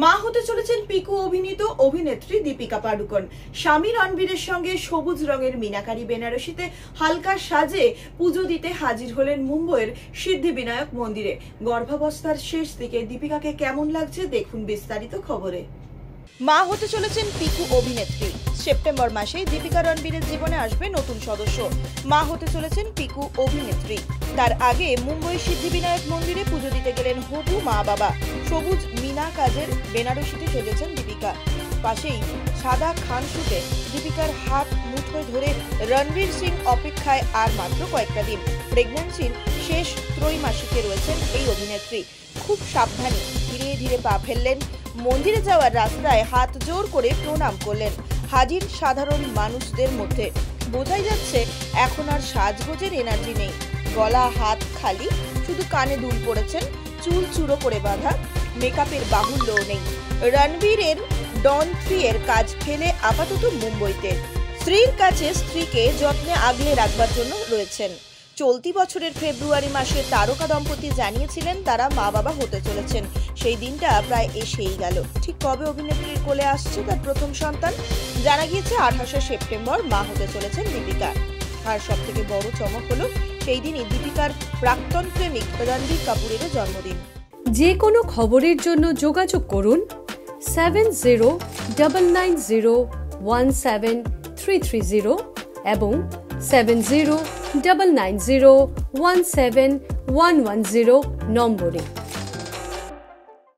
মা হতে চলেছেন পিকু অভিনীত অভিনেত্রী দীপিকা পাডুকোন। স্বামী রণবীরের সঙ্গে সবুজ রঙের মিনাকারি বেনারসিতে হালকা সাজে পুজো দিতে হাজির হলেন মুম্বইয়ের সিদ্ধিবিনায়ক মন্দিরে। গর্ভাবস্থার শেষ দিকে দীপিকাকে কেমন লাগছে দেখুন বিস্তারিত খবরে। মা হতে চলেছেন পিকু অভিনেত্রী। সেপ্টেম্বর মাসেই দীপিকা রণবীরের জীবনে আসবে নতুন সদস্য। মা হতে চলেছেন পিকু অভিনেত্রী। তার আগে মুম্বই সিদ্ধিবিনায়ক মন্দিরে পুজো দিতে গেলেন হবু মা বাবা। সবুজ মিনা কাজের বেনারসিতে সেজেছেন দীপিকা। পাশেই সাদা খান শুটে দীপিকার হাত মুঠোয় ধরে রণবীর সিং অপেক্ষায় আর মাত্র কয়েকটা দিন। প্রেগন্যান্সির শেষ ত্রৈমাসিকে রয়েছেন এই অভিনেত্রী। খুব সাবধানে ধীরে ধীরে পা ফেললেন। মন্দিরে যাওয়ার রাস্তায় হাত জোর করে প্রণাম করলেন হাজির সাধারণ মানুষদের মধ্যে। বোঝাই যাচ্ছে এখন আর সাজগোজের এনার্জি নেই। গলা হাত খালি, শুধু কানে দুল পড়েছেন, চুল চূড়ো করে বাঁধা, মেকআপের বাহুল্যও নেই। রণবীরের ডন 3 এর কাজ ফেলে আপাতত মুম্বইতে স্ত্রীর কাছে স্ত্রীকে যত্নে আগলে রাখবার জন্য রয়েছেন। চলতি বছরের ফেব্রুয়ারি মাসে তারকা দম্পতি জানিয়েছিলেন তারা মা বাবা হতে চলেছেন। সেই দিনটা প্রায় এসেই গেল। ঠিক কবে অভিনেত্রীর কোলে আসছে তার প্রথম সন্তান? জানা গিয়েছে 28শে সেপ্টেম্বর মা হতে চলেছেন দীপিকা। আর সব থেকে বড় চমক হলো সেই দিনই দীপিকার প্রাক্তন প্রেমিক রণবীর কাপুরেরও জন্মদিন। যে কোনো খবরের জন্য যোগাযোগ করুন 7099017330 এবং 7099017110 নম্বরে।